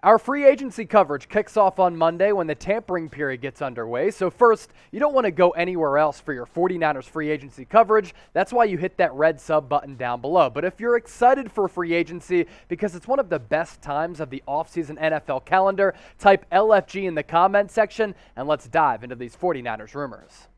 Our free agency coverage kicks off on Monday when the tampering period gets underway. So first, you don't want to go anywhere else for your 49ers free agency coverage. That's why you hit that red sub button down below. But if you're excited for free agency because it's one of the best times of the offseason NFL calendar, type LFG in the comment section and let's dive into these 49ers rumors.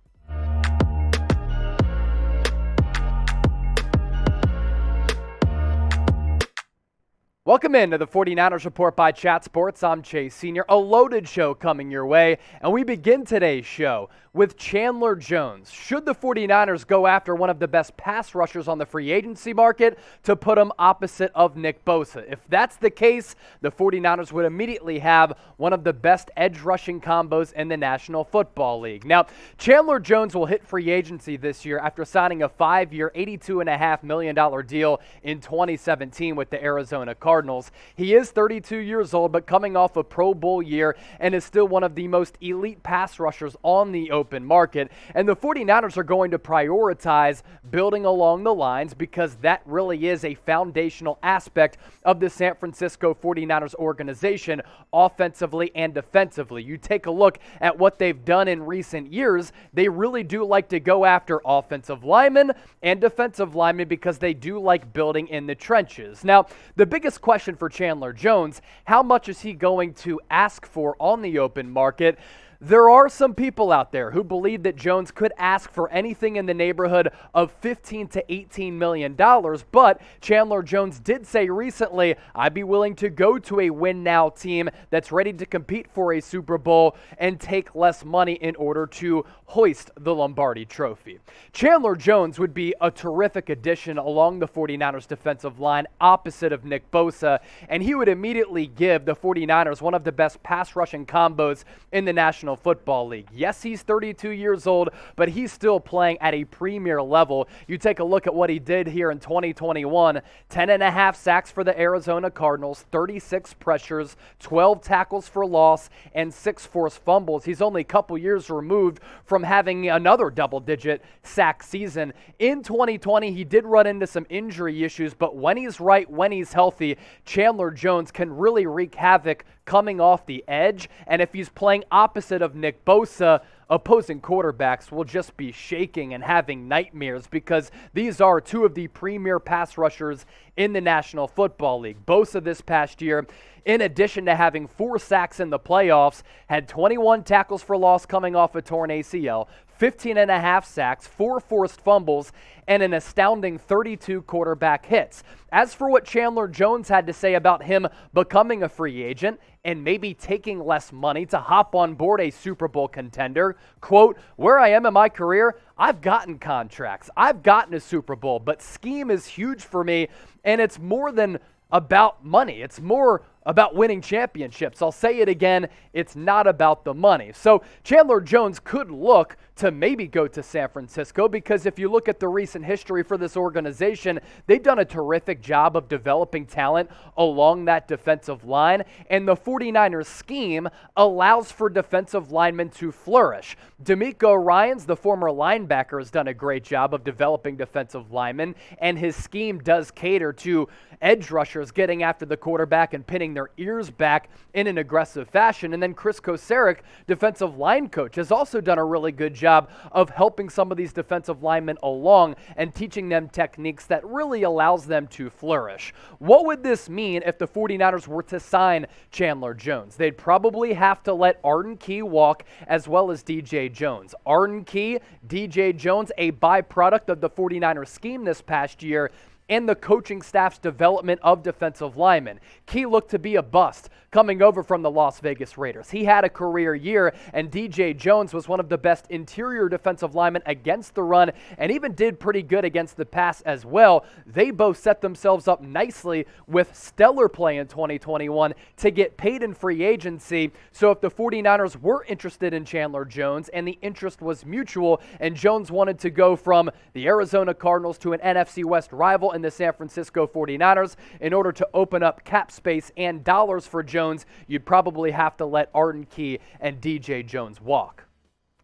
Welcome into the 49ers Report by Chat Sports. I'm Chase Sr. A loaded show coming your way, and we begin today's show with Chandler Jones. Should the 49ers go after one of the best pass rushers on the free agency market to put him opposite of Nick Bosa? If that's the case, the 49ers would immediately have one of the best edge rushing combos in the National Football League. Now, Chandler Jones will hit free agency this year after signing a 5-year, $82.5 million deal in 2017 with the Arizona Cardinals. He is 32 years old, but coming off a Pro Bowl year and is still one of the most elite pass rushers on the open market. And the 49ers are going to prioritize building along the lines because that really is a foundational aspect of the San Francisco 49ers organization, offensively and defensively. You take a look at what they've done in recent years, they really do like to go after offensive linemen and defensive linemen because they do like building in the trenches. Now, the biggest question for Chandler Jones, how much is he going to ask for on the open market? There are some people out there who believe that Jones could ask for anything in the neighborhood of $15 to $18 million, but Chandler Jones did say recently, I'd be willing to go to a win-now team that's ready to compete for a Super Bowl and take less money in order to hoist the Lombardi Trophy. Chandler Jones would be a terrific addition along the 49ers defensive line opposite of Nick Bosa, and he would immediately give the 49ers one of the best pass rushing combos in the National Football League. Yes, he's 32 years old, but he's still playing at a premier level. You take a look at what he did here in 2021, 10.5 sacks for the Arizona Cardinals, 36 pressures, 12 tackles for loss, and 6 forced fumbles. He's only a couple years removed from having another double-digit sack season. In 2020, he did run into some injury issues, but when he's right, when he's healthy, Chandler Jones can really wreak havoc coming off the edge, and if he's playing opposite of Nick Bosa, opposing quarterbacks will just be shaking and having nightmares because these are two of the premier pass rushers in the National Football League. Bosa this past year, in addition to having 4 sacks in the playoffs, had 21 tackles for loss coming off a torn ACL, 15.5 sacks, 4 forced fumbles, and an astounding 32 quarterback hits. As for what Chandler Jones had to say about him becoming a free agent and maybe taking less money to hop on board a Super Bowl contender, quote, where I am in my career, I've gotten contracts, I've gotten a Super Bowl, but scheme is huge for me, and it's more than about money. It's more about winning championships. I'll say it again, it's not about the money. So Chandler Jones could look to maybe go to San Francisco because if you look at the recent history for this organization, they've done a terrific job of developing talent along that defensive line, and the 49ers scheme allows for defensive linemen to flourish. DeMeco Ryans, the former linebacker, has done a great job of developing defensive linemen, and his scheme does cater to edge rushers getting after the quarterback and pinning their ears back in an aggressive fashion. And then Chris Kocurek, defensive line coach, has also done a really good job of helping some of these defensive linemen along and teaching them techniques that really allows them to flourish. What would this mean if the 49ers were to sign Chandler Jones? They'd probably have to let Arden Key walk as well as DJ Jones. Arden Key, DJ Jones, a byproduct of the 49ers scheme this past year, and the coaching staff's development of defensive linemen. Key looked to be a bust coming over from the Las Vegas Raiders. He had a career year, and DJ Jones was one of the best interior defensive linemen against the run and even did pretty good against the pass as well. They both set themselves up nicely with stellar play in 2021 to get paid in free agency. So if the 49ers were interested in Chandler Jones and the interest was mutual and Jones wanted to go from the Arizona Cardinals to an NFC West rival in the San Francisco 49ers in order to open up cap space and dollars for Jones, you'd probably have to let Arden Key and DJ Jones walk.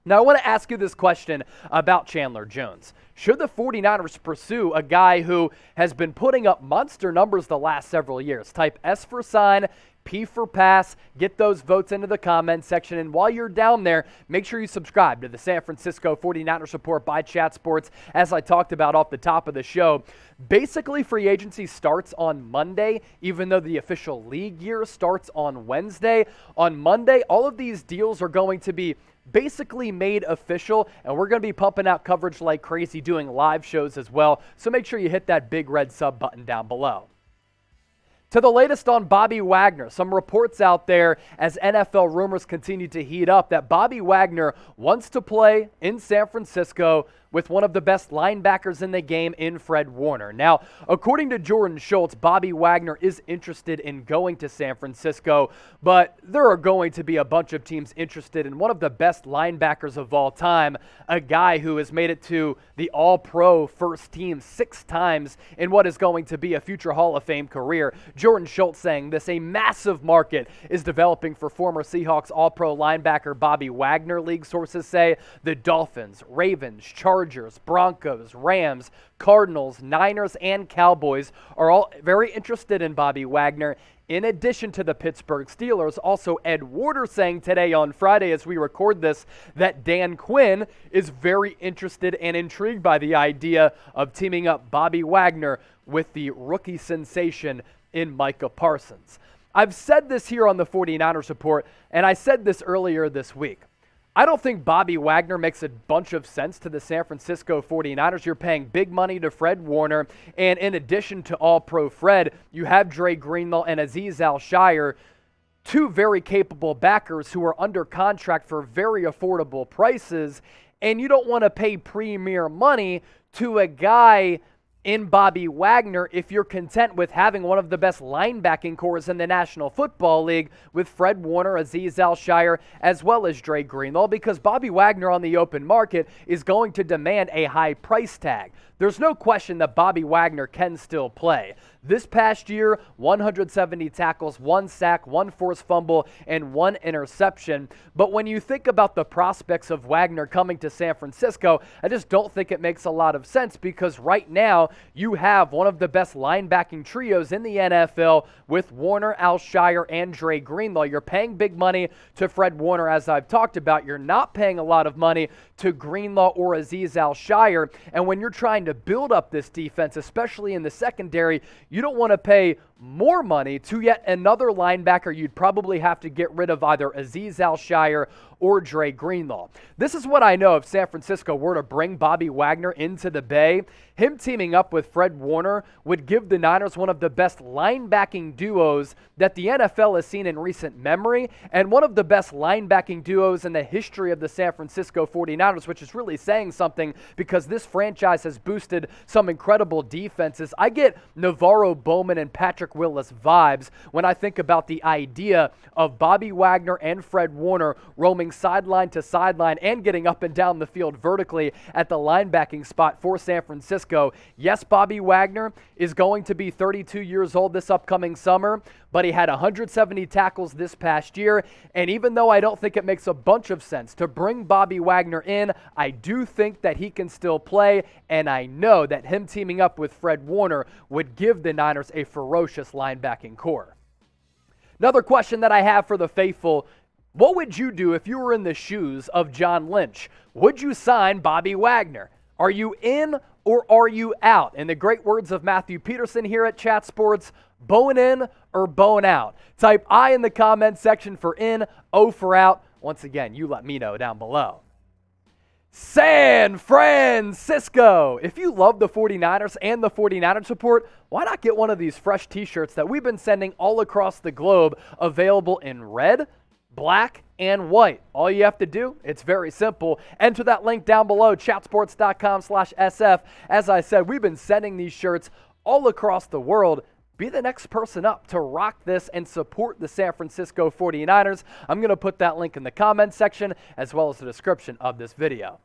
Now, I want to ask you this question about Chandler Jones. Should the 49ers pursue a guy who has been putting up monster numbers the last several years? Type S for sign, P for pass. Get those votes into the comment section. And while you're down there, make sure you subscribe to the San Francisco 49ers Report by Chat Sports. As I talked about off the top of the show, basically free agency starts on Monday, even though the official league year starts on Wednesday. On Monday, all of these deals are going to be basically made official, and we're going to be pumping out coverage like crazy, doing live shows as well. So make sure you hit that big red sub button down below. To the latest on Bobby Wagner, some reports out there as NFL rumors continue to heat up that Bobby Wagner wants to play in San Francisco with one of the best linebackers in the game in Fred Warner. Now, according to Jordan Schultz, Bobby Wagner is interested in going to San Francisco, but there are going to be a bunch of teams interested in one of the best linebackers of all time, a guy who has made it to the All-Pro first team 6 times in what is going to be a future Hall of Fame career. Jordan Schultz saying this, a massive market is developing for former Seahawks All-Pro linebacker Bobby Wagner, league sources say. The Dolphins, Ravens, Chargers, Broncos, Rams, Cardinals, Niners, and Cowboys are all very interested in Bobby Wagner. In addition to the Pittsburgh Steelers, also Ed Warder saying today on Friday as we record this that Dan Quinn is very interested and intrigued by the idea of teaming up Bobby Wagner with the rookie sensation in Micah Parsons. I've said this here on the 49ers Report, and I said this earlier this week. I don't think Bobby Wagner makes a bunch of sense to the San Francisco 49ers. You're paying big money to Fred Warner, and in addition to All-Pro Fred, you have Dre Greenlaw and Azeez Al-Shaair, 2 very capable backers who are under contract for very affordable prices, and you don't want to pay premier money to a guy in Bobby Wagner if you're content with having one of the best linebacking cores in the National Football League with Fred Warner, Azeez Al-Shaair, as well as Dre Greenlaw, because Bobby Wagner on the open market is going to demand a high price tag. There's no question that Bobby Wagner can still play. This past year, 170 tackles, 1 sack, 1 forced fumble, and 1 interception. But when you think about the prospects of Wagner coming to San Francisco, I just don't think it makes a lot of sense, because right now you have one of the best linebacking trios in the NFL with Warner, Al-Shaair, and Dre Greenlaw. You're paying big money to Fred Warner, as I've talked about. You're not paying a lot of money to Greenlaw or Azeez Al-Shaair. And when you're trying to build up this defense, especially in the secondary, you don't want to pay more money to yet another linebacker. You'd probably have to get rid of either Azeez Al-Shaair or Dre Greenlaw. This is what I know if San Francisco were to bring Bobby Wagner into the Bay. Him teaming up with Fred Warner would give the Niners one of the best linebacking duos that the NFL has seen in recent memory, and one of the best linebacking duos in the history of the San Francisco 49ers, which is really saying something because this franchise has boosted some incredible defenses. I get Navarro Bowman and Patrick Willis vibes when I think about the idea of Bobby Wagner and Fred Warner roaming sideline to sideline and getting up and down the field vertically at the linebacking spot for San Francisco. Yes, Bobby Wagner is going to be 32 years old this upcoming summer, but he had 170 tackles this past year, and even though I don't think it makes a bunch of sense to bring Bobby Wagner in, I do think that he can still play, and I know that him teaming up with Fred Warner would give the Niners a ferocious linebacking core. Another question that I have for the faithful: what would you do if you were in the shoes of John Lynch? Would you sign Bobby Wagner? Are you in or are you out? In the great words of Matthew Peterson here at Chat Sports, bone in or bone out? Type I in the comment section for in, O for out. Once again, you let me know down below. San Francisco! If you love the 49ers and the 49ers Report, why not get one of these fresh t-shirts that we've been sending all across the globe, available in red, black, and white? All you have to do, it's very simple. Enter that link down below, chatsports.com/SF. As I said, we've been sending these shirts all across the world. Be the next person up to rock this and support the San Francisco 49ers. I'm going to put that link in the comments section as well as the description of this video.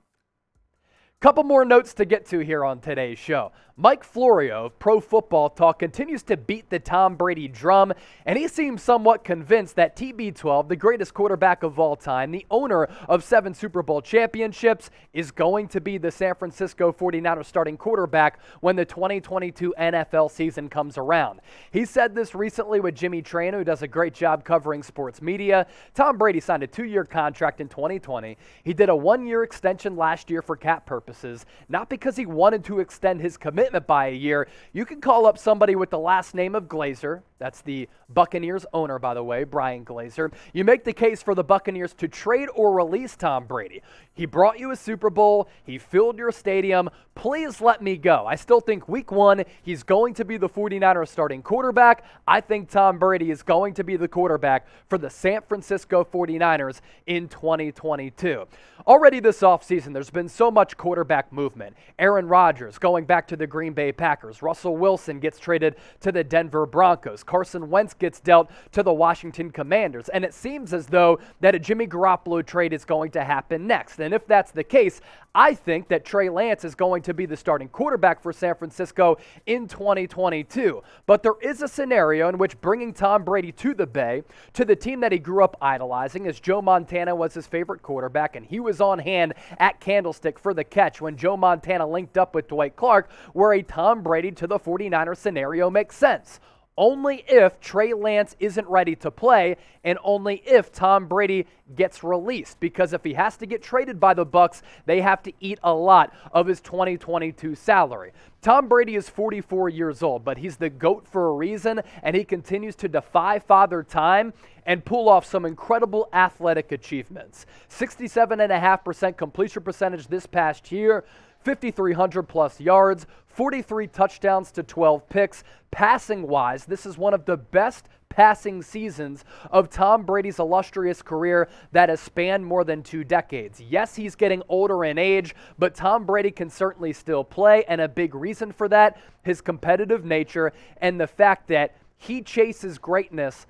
Couple more notes to get to here on today's show. Mike Florio of Pro Football Talk continues to beat the Tom Brady drum, and he seems somewhat convinced that TB12, the greatest quarterback of all time, the owner of 7 Super Bowl championships, is going to be the San Francisco 49ers starting quarterback when the 2022 NFL season comes around. He said this recently with Jimmy Traina, who does a great job covering sports media. Tom Brady signed a 2-year contract in 2020. He did a 1-year extension last year for cap purposes, not because he wanted to extend his commitment by a year. You can call up somebody with the last name of Glazer. That's the Buccaneers owner, by the way, Brian Glazer. You make the case for the Buccaneers to trade or release Tom Brady. He brought you a Super Bowl. He filled your stadium. Please let me go. I still think week 1, he's going to be the 49ers starting quarterback. I think Tom Brady is going to be the quarterback for the San Francisco 49ers in 2022. Already this offseason, there's been so much quarterback movement. Aaron Rodgers going back to the Green Bay Packers. Russell Wilson gets traded to the Denver Broncos. Carson Wentz gets dealt to the Washington Commanders. And it seems as though that a Jimmy Garoppolo trade is going to happen next. And if that's the case, I think that Trey Lance is going to be the starting quarterback for San Francisco in 2022. But there is a scenario in which bringing Tom Brady to the Bay, to the team that he grew up idolizing, as Joe Montana was his favorite quarterback, and he was on hand at Candlestick for the catch when Joe Montana linked up with Dwight Clark, where a Tom Brady to the 49ers scenario makes sense. Only if Trey Lance isn't ready to play, and only if Tom Brady gets released. Because if he has to get traded by the Bucs, they have to eat a lot of his 2022 salary. Tom Brady is 44 years old, but he's the GOAT for a reason, and he continues to defy Father Time and pull off some incredible athletic achievements. 67.5% completion percentage this past year, 5,300 plus yards, 43 touchdowns to 12 picks. Passing-wise, this is one of the best passing seasons of Tom Brady's illustrious career that has spanned more than 2 decades. Yes, he's getting older in age, but Tom Brady can certainly still play, and a big reason for that, his competitive nature and the fact that he chases greatness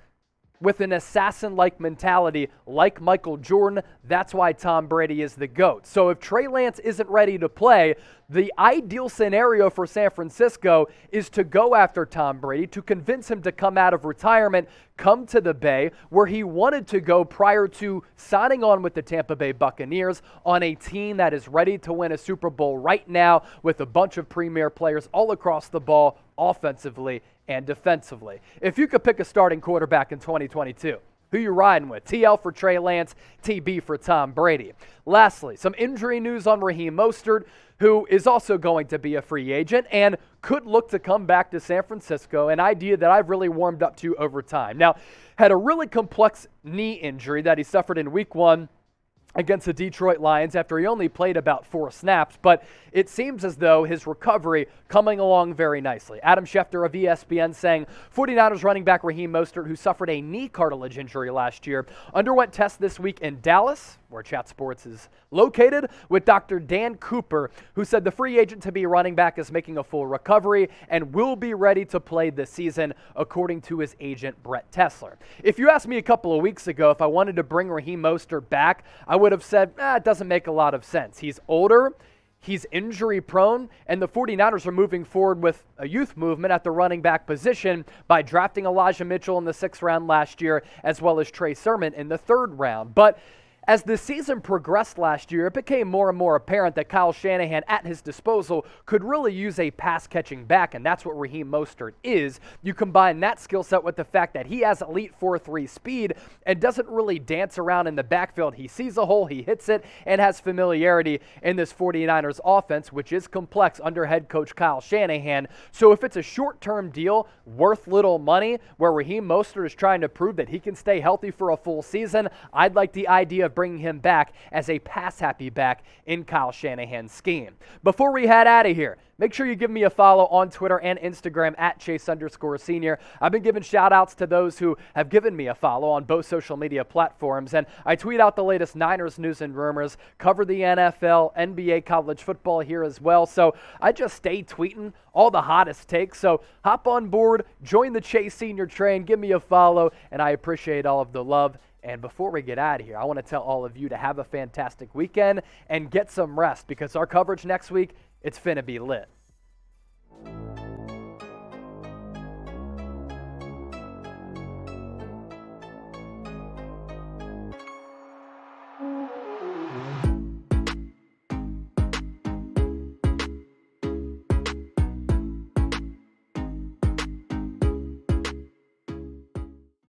with an assassin-like mentality like Michael Jordan. That's why Tom Brady is the GOAT. So if Trey Lance isn't ready to play, the ideal scenario for San Francisco is to go after Tom Brady, to convince him to come out of retirement, come to the Bay, where he wanted to go prior to signing on with the Tampa Bay Buccaneers, on a team that is ready to win a Super Bowl right now with a bunch of premier players all across the ball, offensively and defensively. If you could pick a starting quarterback in 2022, who you riding with? TL for Trey Lance, TB for Tom Brady. Lastly, some injury news on Raheem Mostert, who is also going to be a free agent and could look to come back to San Francisco, an idea that I've really warmed up to over time. Now, had a really complex knee injury that he suffered in week 1 against the Detroit Lions after he only played about 4 snaps, but it seems as though his recovery coming along very nicely. Adam Schefter of ESPN saying 49ers running back Raheem Mostert, who suffered a knee cartilage injury last year, underwent tests this week in Dallas, where Chat Sports is located, with Dr. Dan Cooper, who said the free agent to be running back is making a full recovery and will be ready to play this season, according to his agent, Brett Tessler. If you asked me a couple of weeks ago if I wanted to bring Raheem Mostert back, I would have said, it doesn't make a lot of sense. He's older, he's injury prone, and the 49ers are moving forward with a youth movement at the running back position by drafting Elijah Mitchell in the 6th round last year, as well as Trey Sermon in the 3rd round. But as the season progressed last year, it became more and more apparent that Kyle Shanahan, at his disposal, could really use a pass-catching back, and that's what Raheem Mostert is. You combine that skill set with the fact that he has elite 4.3 speed and doesn't really dance around in the backfield. He sees a hole, he hits it, and has familiarity in this 49ers offense, which is complex under head coach Kyle Shanahan. So if it's a short-term deal worth little money, where Raheem Mostert is trying to prove that he can stay healthy for a full season, I'd like the idea of bringing him back as a pass-happy back in Kyle Shanahan's scheme. Before we head out of here, make sure you give me a follow on Twitter and Instagram at Chase_Senior. I've been giving shout-outs to those who have given me a follow on both social media platforms, and I tweet out the latest Niners news and rumors, cover the NFL, NBA, college football here as well, so I just stay tweeting all the hottest takes. So hop on board, join the Chase Senior train, give me a follow, and I appreciate all of the love And before we get out of here, I want to tell all of you to have a fantastic weekend and get some rest because our coverage next week, it's finna be lit.